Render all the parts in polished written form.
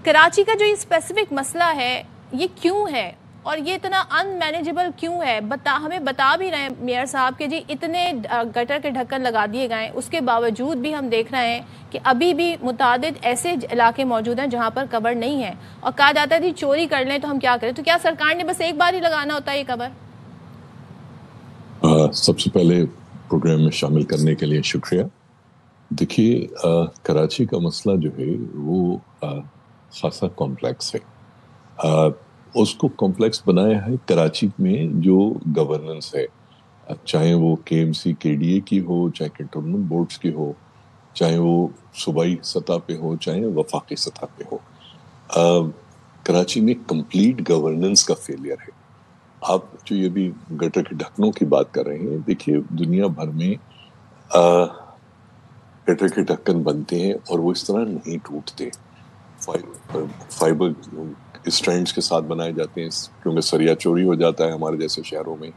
کراچی کا جو یہ اسپیسیفک مسئلہ ہے یہ کیوں ہے اور یہ اتنا ان مینیجبل کیوں ہے؟ ہمیں بتا بھی رہے ہیں میئر صاحب کہ جی اتنے گٹر کے ڈھکن لگا دیے گئے، اس کے باوجود بھی ہم دیکھ رہے ہیں کہ ابھی بھی متعدد ایسے علاقے موجود ہیں جہاں پر کور نہیں ہے، اور کہا جاتا ہے جی چوری کر لیں تو ہم کیا کریں؟ تو کیا سرکار نے بس ایک بار ہی لگانا ہوتا ہے یہ کور؟ سب سے پہلے پروگرام میں شامل کرنے کے لیے شکریہ۔ دیکھیے، کراچی کا مسئلہ جو ہے وہ خاصا کمپلیکس ہے۔ اس کو کمپلیکس بنایا ہے کراچی میں جو گورننس ہے، چاہے وہ کے ایم سی کے ڈی اے کی ہو، چاہے کنٹونمنٹ بورڈز کی ہو، چاہے وہ صوبائی سطح پہ ہو، چاہے وفاقی سطح پہ ہو۔ کراچی میں کمپلیٹ گورننس کا فیلئر ہے۔ آپ جو یہ بھی گٹر کے ڈھکنوں کی بات کر رہے ہیں، دیکھیے دنیا بھر میں گٹر کے ڈھکن بنتے ہیں اور وہ اس طرح نہیں ٹوٹتے، فائبر اسٹرینڈز کے ساتھ بنائے جاتے ہیں، کیونکہ سریا چوری ہو جاتا ہے ہمارے جیسے شہروں میں۔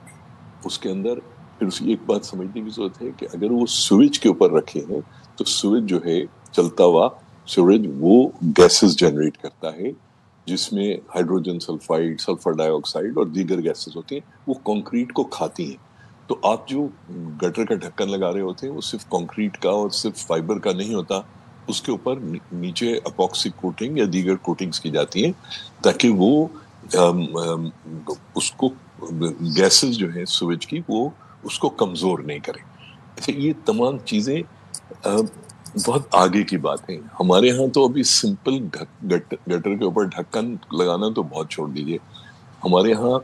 اس کے اندر پھر اسی ایک بات سمجھنے کی ضرورت ہے کہ اگر وہ سویج کے اوپر رکھے ہیں تو سویج جو ہے چلتا ہوا سویج وہ گیسز جنریٹ کرتا ہے جس میں ہائیڈروجن سلفائڈ، سلفر ڈائی آکسائڈ اور دیگر گیسز ہوتی ہیں، وہ کنکریٹ کو کھاتی ہیں۔ تو آپ جو گٹر کا ڈھکن لگا رہے ہوتے ہیں وہ صرف کنکریٹ کا اور صرف فائبر کا نہیں ہوتا، اس کے اوپر نیچے اپاکسی کوٹنگ یا دیگر کوٹنگز کی جاتی ہیں تاکہ وہ اس کو گیسز جو ہیں سویج کی وہ اس کو کمزور نہیں کریں۔ اچھا، یہ تمام چیزیں بہت آگے کی بات ہے۔ ہمارے ہاں تو ابھی سمپل گٹر کے اوپر ڈھکن لگانا تو بہت چھوڑ دیجیے۔ ہمارے ہاں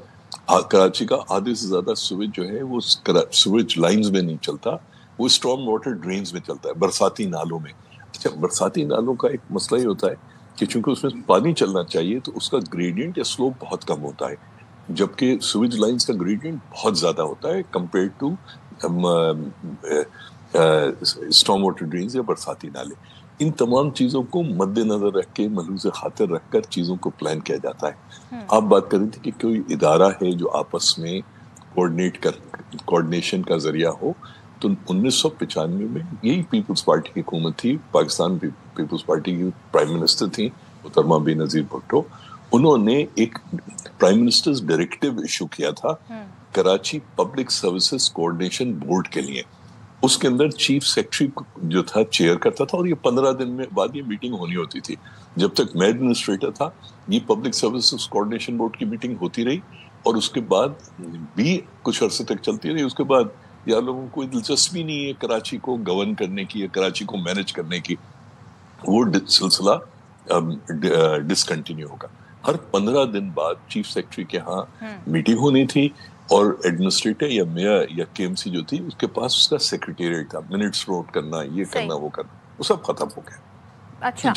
کراچی کا آدھے سے زیادہ سویج جو ہے وہ سویج لائنز میں نہیں چلتا، وہ اسٹارم واٹر ڈرینز میں چلتا ہے، برساتی نالوں میں۔ اچھا، برساتی نالوں کا ایک مسئلہ یہ ہوتا ہے کہ چونکہ اس میں پانی چلنا چاہیے تو اس کا گریڈینٹ یا سلوپ بہت کم ہوتا ہے، جبکہ سویج لائنز کا گریڈینٹ بہت زیادہ ہوتا ہے compare to storm water drains یا برساتی نالے۔ ان تمام چیزوں کو مد نظر رکھ کے، ملحوظ خاطر رکھ کر چیزوں کو پلان کیا جاتا ہے۔ آپ بات کر رہی تھی کہ کوئی ادارہ ہے جو آپس میں کوآرڈینیشن کا ذریعہ ہو، تو 1995 میں یہی پیپلز پارٹی کی حکومت تھی، پاکستان پیپلز پارٹی کی پرائم منسٹر تھیں محترمہ بے نظیر بھٹو۔ انہوں نے ایک پرائم منسٹرز ڈائریکٹیو ایشو کیا تھا Karachi public services coordination board کے لیے۔ اس کے اندر چیف سیکرٹری جو تھا چیئر کرتا تھا، اور یہ 15 دن میں بعد یہ میٹنگ ہونی ہوتی تھی۔ جب تک میں ایڈمنسٹریٹر تھا یہ پبلک سروسز کوآرڈینیشن بورڈ کی میٹنگ ہوتی رہی، اور اس کے بعد بھی کچھ عرصے تک چلتی رہی۔ اس کے بعد یا لوگوں کو کوئی دلچسپی نہیں ہے کراچی کو گورن کرنے کی یا کراچی کو مینج کرنے کی، وہ سلسلہ ڈسکنٹینیو ہوگا۔ ہر 15 دن بعد چیف سیکرٹری کے ہاں میٹنگ ہونی تھی، اور ایڈمنسٹریٹر یا میئر یا کے ایم سی جو تھی اس کے پاس اس کا سیکرٹیریٹ تھا، منٹس نوٹ کرنا، یہ کرنا، وہ کرنا، وہ سب ختم ہو گیا۔ اچھا،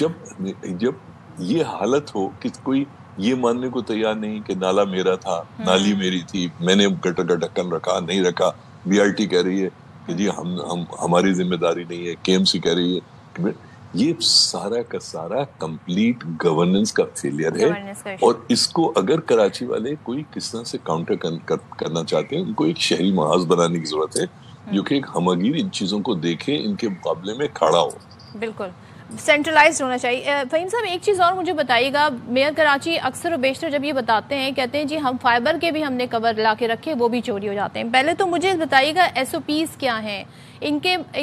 جب یہ حالت ہو کہ کوئی یہ ماننے کو تیار نہیں کہ نالا میرا تھا، نالی میری تھی، میں نے گٹر کا ڈھکن رکھا نہیں رکھا، بی آر ٹی کہہ رہی ہے کہ جی ہماری ذمہ داری نہیں ہے، کے ایم سی کہہ رہی ہے، یہ سارا کا سارا کمپلیٹ گورننس کا فیلئر ہے۔ اور اس کو اگر کراچی والے کوئی کس طرح سے کاؤنٹر کرنا چاہتے ہیں، ان کو ایک شہری محاذ بنانے کی ضرورت ہے جو کہ ایک ہمگیر ان چیزوں کو دیکھے، ان کے مقابلے میں کھڑا ہو۔ بالکل سینٹرلائزڈ ہونا چاہیے۔ فہیم صاحب ایک چیز اور مجھے بتائیے گا، میئر کراچی اکثر و بیشتر جب یہ بتاتے ہیں کہتے ہیں جی ہم فائبر کے بھی ہم نے کور لا کے رکھے، وہ بھی چوری ہو جاتے ہیں۔ پہلے تو مجھے بتائیے گا ایس او پیز کیا ہیں، ان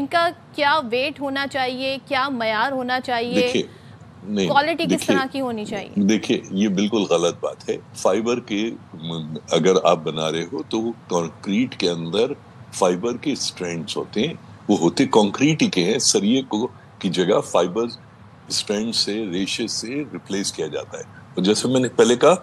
کا کیا ویٹ ہونا چاہیے، کیا معیار ہونا چاہیے، کوالٹی کس طرح کی ہونی چاہیے؟ دیکھیے یہ بالکل غلط بات ہے۔ فائبر کے اگر آپ بنا رہے ہو تو کنکریٹ کے اندر فائبر کے اسٹرینڈز ہوتے ہیں، وہ ہوتے کنکریٹ ہی کے ہیں، سریے کو کی جگہ فائبر اسٹرینڈ سے، ریشے سے ریپلیس کیا جاتا ہے۔ اور جیسے میں نے پہلے کہا،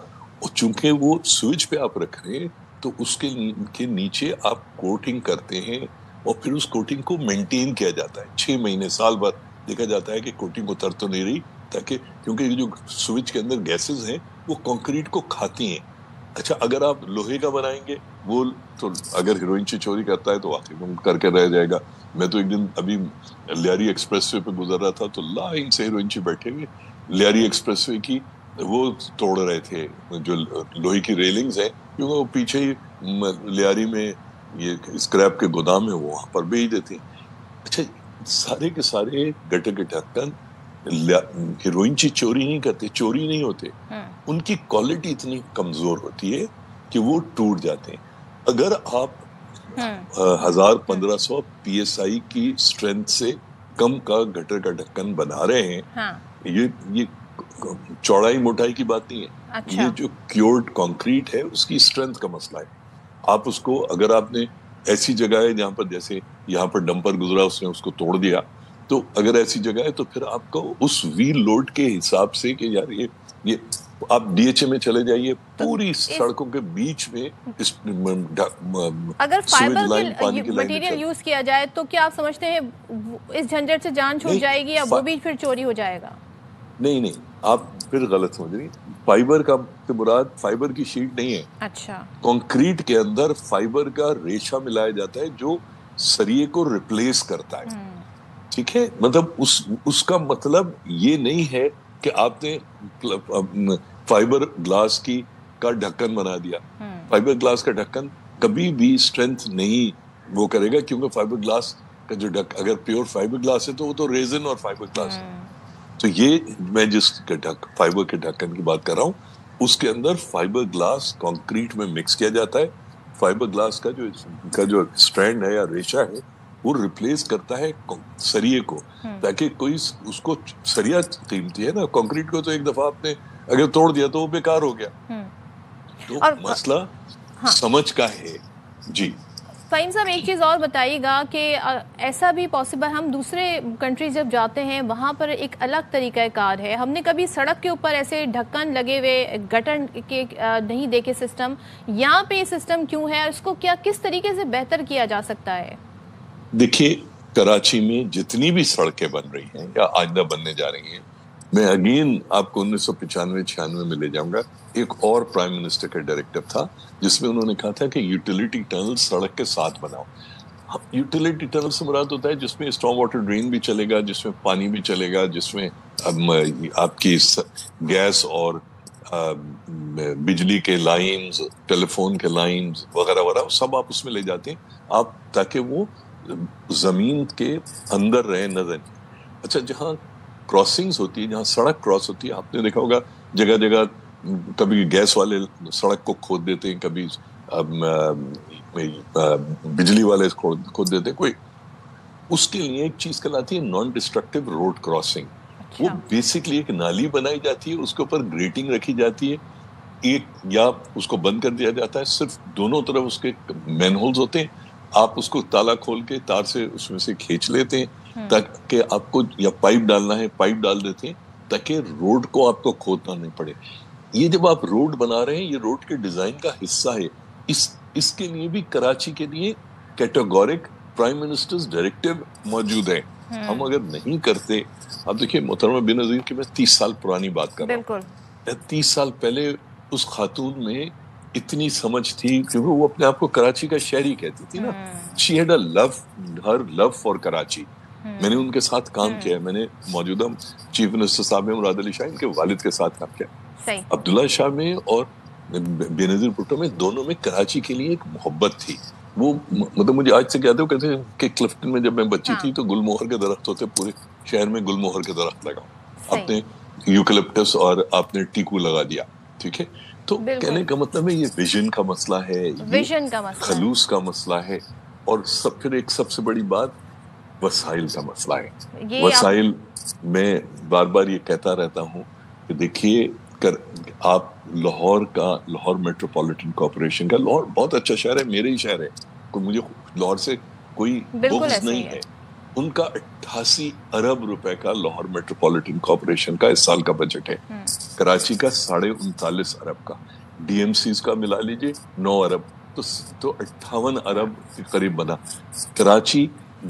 چونکہ وہ سوئچ پہ آپ رکھ رہے ہیں تو اس کے نیچے آپ کوٹنگ کرتے ہیں، اور پھر اس کوٹنگ کو مینٹین کیا جاتا ہے 6 مہینے سال بھر، دیکھا جاتا ہے کہ کوٹنگ اتر تو نہیں رہی، تاکہ کیونکہ یہ جو سوئچ کے اندر گیسز ہیں وہ کنکریٹ کو کھاتی ہیں۔ اچھا، اگر آپ لوہے کا بنائیں گے وہ تو اگر ہیروئن چوری کرتا ہے تو واقعی وہ کر کے رہ جائے گا۔ میں تو ایک دن ابھی لیاری ایکسپریس وے پہ گزر رہا تھا تو لائن سے ہیروئن بیٹھے ہوئے لیاری ایکسپریس وے کی وہ توڑ رہے تھے، جو لوہے کی ریلنگز ہیں، کیونکہ وہ پیچھے ہی لیاری میں یہ اسکریپ کے گودام ہے، وہ وہاں پر بیچ دیتے ہیں۔ اچھا، سارے کے سارے گٹر کے ڈھکن ہیروئن چوری نہیں کرتے، چوری نہیں ہوتے، ان کی کوالٹی اتنی کمزور ہوتی ہے کہ وہ ٹوٹ جاتے ہیں. اگر آپ 1000-1500 PSI کی اسٹرینتھ سے کم کا گٹر کا ڈھکن بنا رہے ہیں، یہ چوڑائی موٹائی کی بات نہیں ہے. یہ جو کیورڈ کانکریٹ ہے اس کی اسٹرینتھ کا مسئلہ ہے. آپ اس کو، اگر آپ نے ایسی جگہ ہے جہاں پر جیسے یہاں پر ڈمپر گزرا اس نے اس کو توڑ دیا، تو اگر ایسی جگہ ہے تو پھر آپ کو اس ویل لوڈ کے حساب سے کہ یار یہ آپ DHA میں چلے جائیے، پوری سڑکوں کے بیچ میں اگر فائبر کے مٹیریل یوز کیا جائے تو کیا آپ سمجھتے ہیں اس جھنجٹ سے جان چھوٹ جائے گی یا وہ بھی پھر چوری ہو جائے گا؟ نہیں، آپ پھر غلط سمجھ رہی. فائبر کا مراد فائبر کی شیٹ نہیں ہے. اچھا، کنکریٹ کے اندر فائبر کا ریشہ ملایا جاتا ہے جو سریے کو ریپلیس کرتا ہے. ٹھیک ہے، مطلب اس کا مطلب یہ نہیں ہے کہ آپ نے فائبر گلاس کا ڈھکن بنا دیا. فائبر گلاس کا ڈھکن کبھی بھی اسٹرینتھ نہیں وہ کرے گا، کیونکہ فائبر گلاس کا جو اگر پیور فائبر گلاس ہے تو وہ تو ریزن اور فائبر گلاس ہے. تو یہ میں جس فائبر کے ڈھکن کی بات کر رہا ہوں اس کے اندر فائبر گلاس کانکریٹ میں مکس کیا جاتا ہے. فائبر گلاس کا جو اسٹرینڈ ہے یا ریشہ ہے وہ ریپلیس کرتا ہے سریے کو، تاکہ کوئی اس کو، سریا قیمتی ہے نا، کانکریٹ کو تو ایک دفعہ آپ نے اگر توڑ دیا تو وہ بیکار ہو گیا. تو مسئلہ سمجھ کا ہے. جی فہیم صاحب، ایک چیز اور بتائیے گا کہ ایسا بھی پاسبل، ہم دوسرے کنٹریز جب جاتے ہیں وہاں پر ایک الگ طریقہ کار ہے، ہم نے کبھی سڑک کے اوپر ایسے ڈھکن لگے ہوئے گٹر کے نہیں دیکھے سسٹم. یہاں پہ یہ سسٹم کیوں ہے اور اس کو کس طریقے سے بہتر کیا جا سکتا ہے؟ دیکھیے، کراچی میں جتنی بھی سڑکیں بن رہی ہیں یا آئندہ بننے جا رہی ہیں، میں اگین آپ کو 1995-96 میں لے جاؤں گا. ایک اور پرائم منسٹر کا ڈائریکٹر تھا جس میں انہوں نے کہا تھا کہ یوٹیلیٹی ٹنل سڑک کے ساتھ بناؤ. یوٹیلیٹی ٹنل سے مراد ہوتا ہے جس میں اسٹارم واٹر ڈرین بھی چلے گا، جس میں پانی بھی چلے گا، جس میں آپ کی گیس اور بجلی کے لائنز، ٹیلی فون کے لائنز وغیرہ وغیرہ سب آپ اس میں لے جاتے ہیں آپ، تاکہ وہ زمین کے اندر رہے، نظر. اچھا، جہاں کراسنگز ہوتی ہے، جہاں سڑک کراس ہوتی ہے، آپ نے دیکھا ہوگا جگہ جگہ کبھی گیس والے سڑک کو کھود دیتے ہیں، کبھی بجلی والے کھود دیتے ہیں. کوئی اس کے لیے ایک چیز کہلاتی ہے نان ڈسٹرکٹیو روڈ کراسنگ. وہ بیسکلی ایک نالی بنائی جاتی ہے، اس کے اوپر گریٹنگ رکھی جاتی ہے، ایک یا اس کو بند کر دیا جاتا ہے، صرف دونوں طرف اس کے مین ہولز ہوتے ہیں. آپ اس کو تالا کھول کے تار سے اس میں سے کھینچ لیتے ہیں تاکہ آپ کو، یا پائپ ڈالنا ہے پائپ ڈال دیتے ہیں تاکہ روڈ کو آپ کو کھودنا نہیں پڑے. یہ جب آپ روڈ بنا رہے ہیں، یہ روڈ کے ڈیزائن کا حصہ ہے. اس کے لیے بھی کراچی کے لیے کیٹیگورک پرائم منسٹرز ڈائریکٹیو موجود ہے. ہم اگر نہیں کرتے، اب دیکھیے محترمہ بینظیر کی میں 30 سال پرانی بات کر رہا ہوں. 30 سال پہلے اس خاتون میں اتنی سمجھ تھی، کیونکہ وہ اپنے آپ کو کراچی کا شہری کہتی تھی نا. She had a love, her love for Karachi. میں نے ان کے ساتھ کام کیا ہے، میں نے موجودہ چیف منسٹر صاحب میں مراد علی شاہ ان کے والد کے ساتھ کام کیا. عبداللہ شاہ میں اور بینظیر بھٹو میں دونوں میں کراچی کے لیے ایک محبت تھی. وہ مطلب مجھے آج سے کہتے ہو، کہتے ہیں کہ کلفٹن میں جب میں بچی تھی تو گل موہر کے درخت ہوتے، پورے شہر میں گل موہر کے درخت لگاؤ. آپ نے یوکلپٹس اور آپ نے ٹیکو لگا دیا. ٹھیک ہے، تو کہنے کا مطلب ہے یہ ویژن کا مسئلہ ہے، یہ خلوص کا مسئلہ ہے، اور پھر ایک سب سے بڑی بات وسائل کا مسئلہ ہے. وسائل میں بار بار یہ کہتا رہتا ہوں کہ دیکھیے، آپ لاہور میٹروپولیٹن کارپوریشن کا، لاہور بہت اچھا شہر ہے، میرے ہی شہر ہے، مجھے لاہور سے کوئی بغض نہیں ہے. ان کا 88 ارب روپے کا لاہور میٹروپولیٹن کارپوریشن کا اس سال کا بجٹ ہے. کراچی کا 39.5 ارب کا، ڈی ایم سیز کا ملا لیجئے 9 ارب، تو 58 ارب کے قریب بنا. کراچی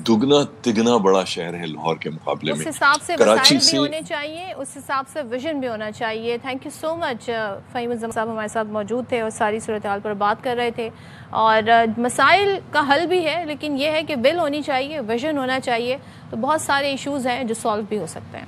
دگنا تگنا بڑا شہر ہے لاہور کے مقابلے میں. اس حساب سے وسائل بھی ہونے چاہیے، اس حساب سے ویژن بھی ہونا چاہیے. تھینک یو سو مچ. فہیم الزمان صاحب ہمارے ساتھ موجود تھے اور ساری صورتحال پر بات کر رہے تھے. اور مسائل کا حل بھی ہے، لیکن یہ ہے کہ ول ہونی چاہیے، ویژن ہونا چاہیے، تو بہت سارے ایشوز ہیں جو سالو بھی ہو سکتے ہیں.